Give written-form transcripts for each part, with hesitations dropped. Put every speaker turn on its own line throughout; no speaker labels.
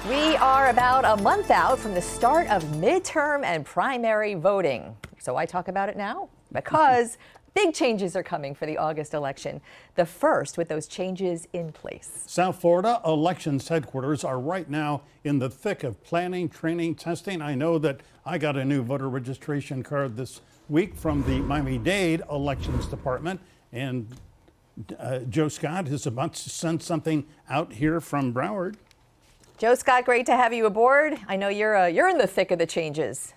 We are about a month out from the start of midterm and primary voting. So I talk about it now because big changes are coming for the August election. The first with those changes in place.
South Florida elections headquarters are right now in the thick of planning, training, testing. I know that I got a new voter registration card this week from the Miami-Dade Elections Department, and Joe Scott is about to send something out here from Broward.
Joe Scott, great to have you aboard. I know you're in the thick of the changes.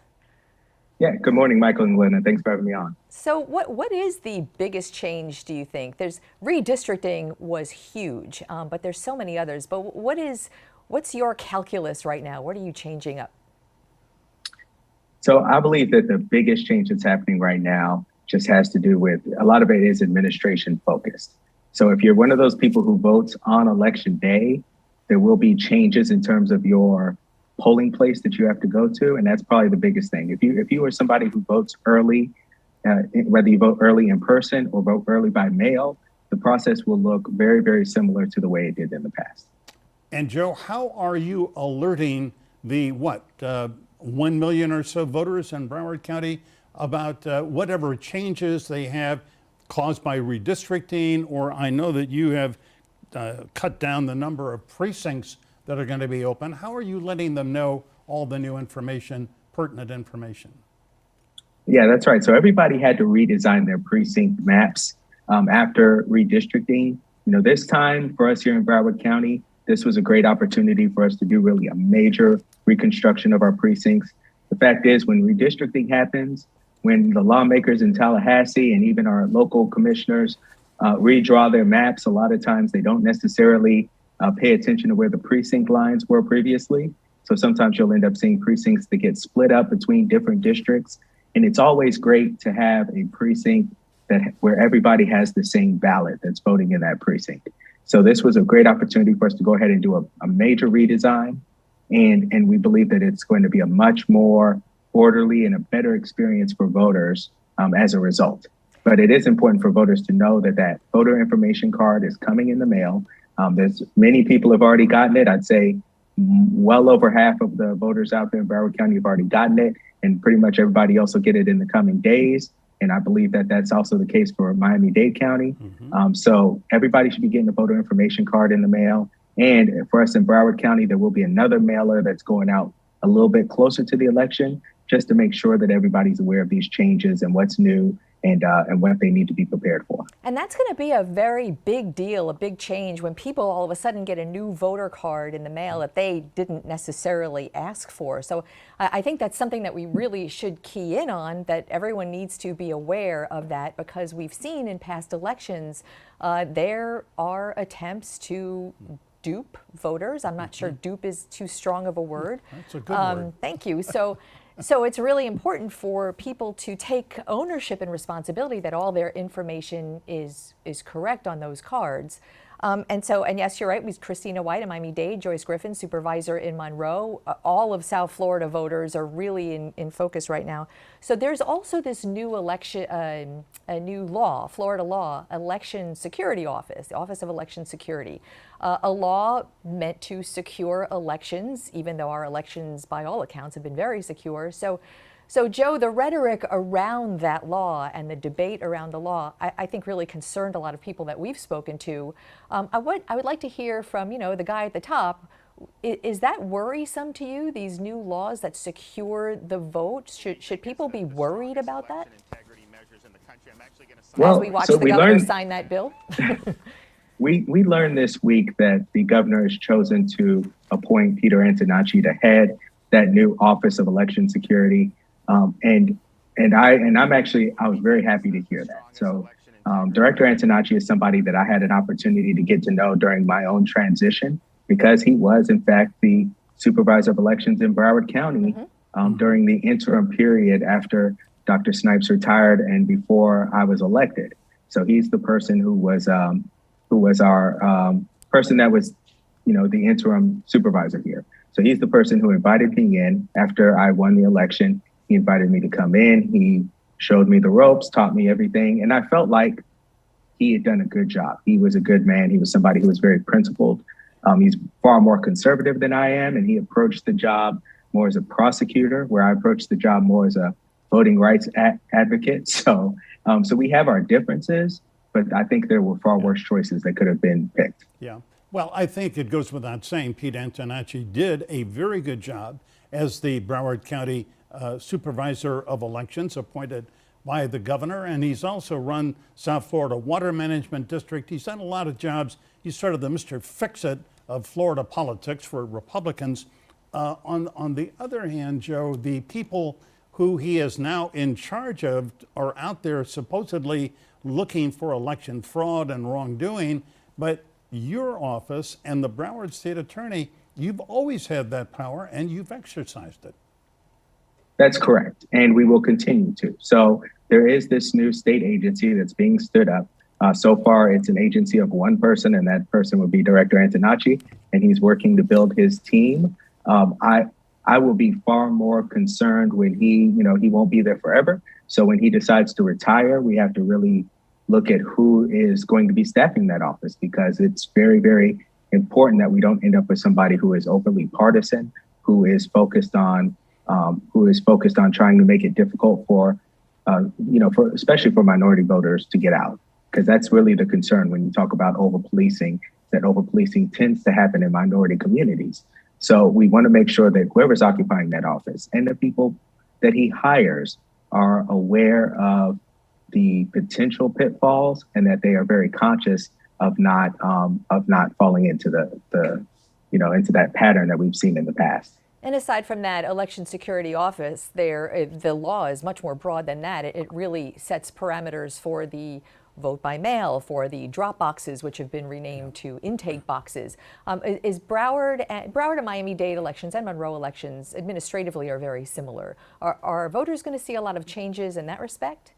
Yeah, good morning, Michael and Glenn, and thanks for having me on.
So what is the biggest change, do you think? There's redistricting was huge, but there's so many others. But what's your calculus right now? What are you changing up?
So I believe that the biggest change that's happening right now just has to do with, a lot of it is administration focused. So if you're one of those people who votes on election day, there will be changes in terms of your polling place that you have to go to. And that's probably the biggest thing. If you are somebody who votes early, whether you vote early in person or vote early by mail, the process will look very, very similar to the way it did in the past.
And Joe, how are you alerting the 1 million or so voters in Broward County about whatever changes they have caused by redistricting? Or I know that you have cut down the number of precincts that are going to be open. How are you letting them know all the new information, pertinent information?
Yeah, that's right. So everybody had to redesign their precinct maps after redistricting. You know, this time for us here in Broward County, this was a great opportunity for us to do really a major reconstruction of our precincts. The fact is, when redistricting happens, when the lawmakers in Tallahassee and even our local commissioners redraw their maps, a lot of times they don't necessarily pay attention to where the precinct lines were previously. So sometimes you'll end up seeing precincts that get split up between different districts. And it's always great to have a precinct where everybody has the same ballot that's voting in that precinct. So this was a great opportunity for us to go ahead and do a major redesign. And we believe that it's going to be a much more orderly and a better experience for voters as a result. But it is important for voters to know that that voter information card is coming in the mail. There's many people have already gotten it. I'd say well over half of the voters out there in Broward County have already gotten it, and pretty much everybody else will get it in the coming days. And I believe that that's also the case for Miami-Dade County. So everybody should be getting a voter information card in the mail. And for us in Broward County, there will be another mailer that's going out a little bit closer to the election, just to make sure that everybody's aware of these changes and what's new and what they need to be prepared for.
And that's going to be a very big deal, a big change when people all of a sudden get a new voter card in the mail that they didn't necessarily ask for. So I think that's something that we really should key in on, that everyone needs to be aware of that, because we've seen in past elections there are attempts to dupe voters. I'm not sure dupe is too strong of a word.
That's a good word.
Thank you. So it's really important for people to take ownership and responsibility that all their information is correct on those cards. And yes, you're right. We Christina White in Miami-Dade, Joyce Griffin, supervisor in Monroe. All of South Florida voters are really in focus right now. So there's also this new election, a new law, Florida law, Election Security Office, the Office of Election Security, a law meant to secure elections, even though our elections, by all accounts, have been very secure. So Joe, the rhetoric around that law and the debate around the law, I think really concerned a lot of people that we've spoken to. I would like to hear from, the guy at the top. Is that worrisome to you, these new laws that secure the vote? Should people be worried about that?
Well,
as we watch the governor sign that bill?
We learned this week that the governor has chosen to appoint Peter Antonacci to head that new Office of Election Security. I was very happy to hear that. So Director Antonacci is somebody that I had an opportunity to get to know during my own transition, because he was, in fact, the supervisor of elections in Broward County during the interim period after Dr. Snipes retired and before I was elected. So he's the person who was our person that was, the interim supervisor here. So he's the person who invited me in after I won the election. He invited me to come in. He showed me the ropes, taught me everything. And I felt like he had done a good job. He was a good man. He was somebody who was very principled. He's far more conservative than I am, and he approached the job more as a prosecutor, where I approached the job more as a voting rights advocate. So we have our differences, but I think there were far worse choices that could have been picked.
Yeah. Well, I think it goes without saying Pete Antonacci did a very good job as the Broward County Supervisor of Elections appointed by the governor, and he's also run South Florida Water Management District. He's done a lot of jobs. He's sort of the Mr. Fix-It of Florida politics for Republicans. On the other hand, Joe, the people who he is now in charge of are out there supposedly looking for election fraud and wrongdoing, but your office and the Broward State Attorney, you've always had that power and you've exercised it.
That's correct. And we will continue to. So there is this new state agency that's being stood up. So far, it's an agency of one person, and that person would be Director Antonacci, and he's working to build his team. I will be far more concerned when he won't be there forever. So when he decides to retire, we have to really look at who is going to be staffing that office, because it's very, very important that we don't end up with somebody who is overly partisan, who is focused on trying to make it difficult for especially for minority voters to get out, because that's really the concern when you talk about over-policing, that over-policing tends to happen in minority communities. So we want to make sure that whoever's occupying that office and the people that he hires are aware of the potential pitfalls, and that they are very conscious of not falling into into that pattern that we've seen in the past.
And aside from that election security office, the law is much more broad than that. It really sets parameters for the vote by mail, for the drop boxes, which have been renamed to intake boxes. Is Broward and Miami-Dade elections and Monroe elections administratively are very similar. Are voters going to see a lot of changes in that respect?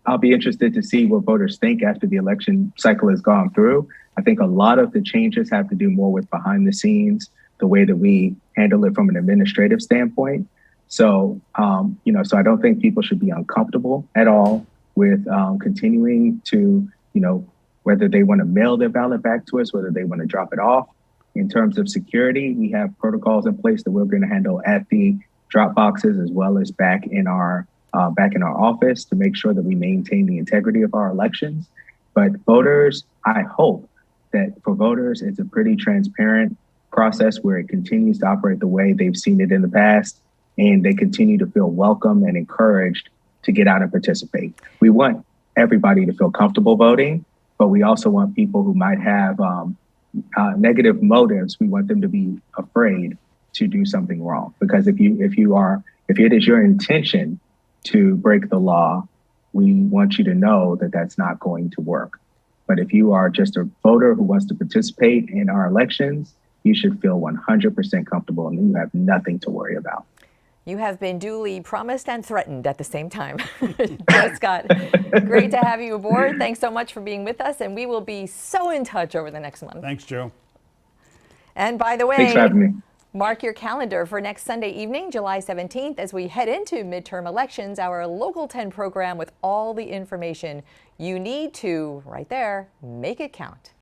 I'll be interested to see what voters think after the election cycle has gone through. I think a lot of the changes have to do more with behind the scenes, the way that we handle it from an administrative standpoint. So, so I don't think people should be uncomfortable at all with continuing to, whether they want to mail their ballot back to us, whether they want to drop it off. In terms of security, we have protocols in place that we're going to handle at the drop boxes, as well as back in our office, to make sure that we maintain the integrity of our elections. But voters, I hope that for voters, it's a pretty transparent process where it continues to operate the way they've seen it in the past, and they continue to feel welcome and encouraged to get out and participate. We want everybody to feel comfortable voting, but we also want people who might have negative motives. We want them to be afraid to do something wrong, because if it is your intention to break the law, we want you to know that that's not going to work. But if you are just a voter who wants to participate in our elections, you should feel 100% comfortable, and you have nothing to worry about.
You have been duly promised and threatened at the same time. Joe Scott, great to have you aboard. Thanks so much for being with us, and we will be so in touch over the next month.
Thanks, Joe.
And by the way,
thanks for having me.
Mark your calendar for next Sunday evening, July 17th, as we head into midterm elections, our Local 10 program with all the information you need to, right there, make it count.